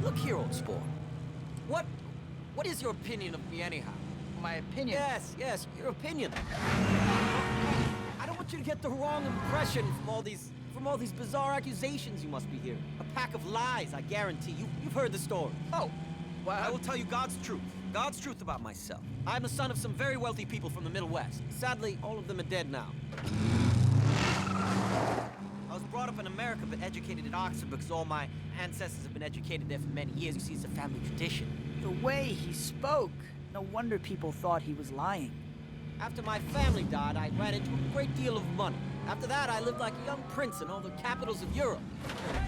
Look here, old sport. What is your opinion of me anyhow? My opinion? Yes, your opinion. I don't want you to get the wrong impression from all these bizarre accusations you must be hearing. A pack of lies, I guarantee. You've heard the story. Oh, well, I will tell you God's truth. God's truth about myself. I'm the son of some very wealthy people from the Middle West. Sadly, all of them are dead now. I was brought up in America, but educated at Oxford because all my ancestors have been educated there for many years. You see, it's a family tradition. the way he spoke, no wonder people thought he was lying. After my family died, I ran into a great deal of money. After that, I lived like a young prince in all the capitals of Europe.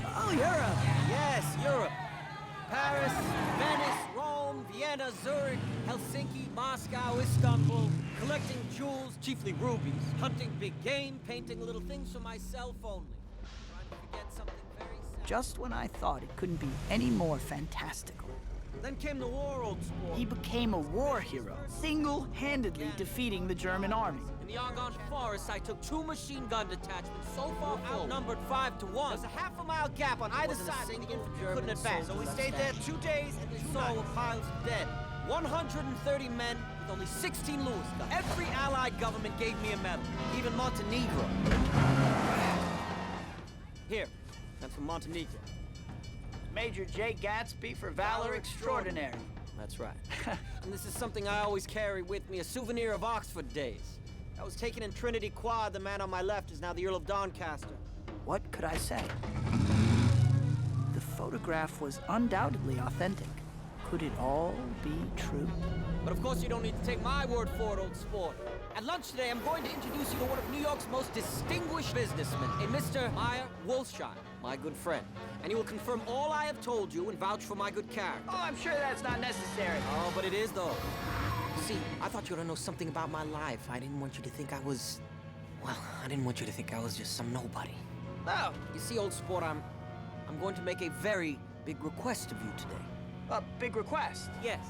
Oh, Europe! Yes, Europe. Paris, Venice, Rome, Vienna, Zurich, Helsinki, Moscow, Istanbul. Collecting jewels, chiefly rubies. Hunting big game, painting little things for myself only. Trying to forget something very sad. Just when I thought it couldn't be any more fantastical. Then came the war, old sport. He became a war hero, single-handedly defeating the German army. In the Argonne Forest, I took 2 machine gun detachments so far outnumbered 5 to 1. There's a half-a-mile gap on either side where the infantry couldn't advance. So we stayed there 2 days and we saw piles of dead. 130 men with only 16 Lewis guns. Every Allied government gave me a medal, even Montenegro. Here, that's from Montenegro. Major J. Gatsby for valor extraordinary. That's right. And this is something I always carry with me, a souvenir of Oxford days. I was taken in Trinity Quad. The man on my left is now the Earl of Doncaster. What could I say? The photograph was undoubtedly authentic. Could it all be true? But of course you don't need to take my word for it, old sport. At lunch today, I'm going to introduce you to one of New York's most distinguished businessmen, a Mr. Meyer Wolfsheim, my good friend. And he will confirm all I have told you and vouch for my good character. Oh, I'm sure that's not necessary. Oh, but it is, though. See, I thought you ought to know something about my life. I didn't want you to think I was... Well, I didn't want you to think I was just some nobody. Oh, You see, old sport, I'm going to make a very big request of you today. a big request. Yes.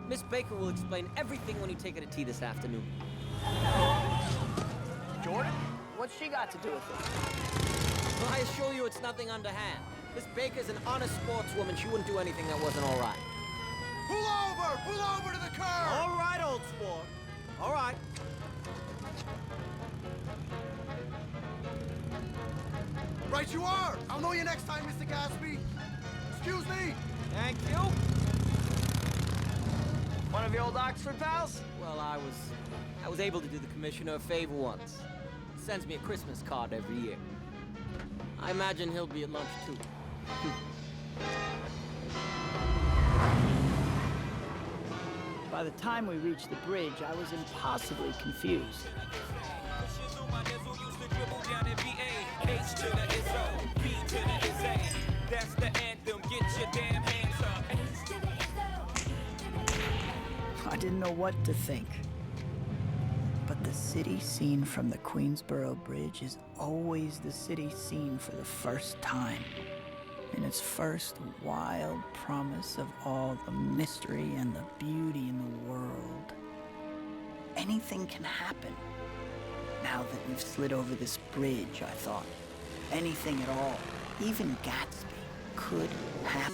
Miss Baker will explain everything when you take her to tea this afternoon. Jordan? What's she got to do with it? Well, I assure you it's nothing underhand. Miss Baker's an honest sportswoman. She wouldn't do anything that wasn't all right. Pull over! Pull over to the curb! All right, old sport. All right. Right you are! I'll know you next time, Mr. Gatsby. Excuse me! Thank you. One of your old Oxford pals? Well, I was able to do the commissioner a favor once. He sends me a Christmas card every year. I imagine he'll be at lunch, too. By the time we reached the bridge, I was impossibly confused. That's the anthem, get your damn hands up. I didn't know what to think. But the city seen from the Queensboro Bridge is always the city seen for the first time. In its first wild promise of all the mystery and the beauty in the world. Anything can happen. Now that we've slid over this bridge, I thought. Anything at all. Even Gatsby could happen.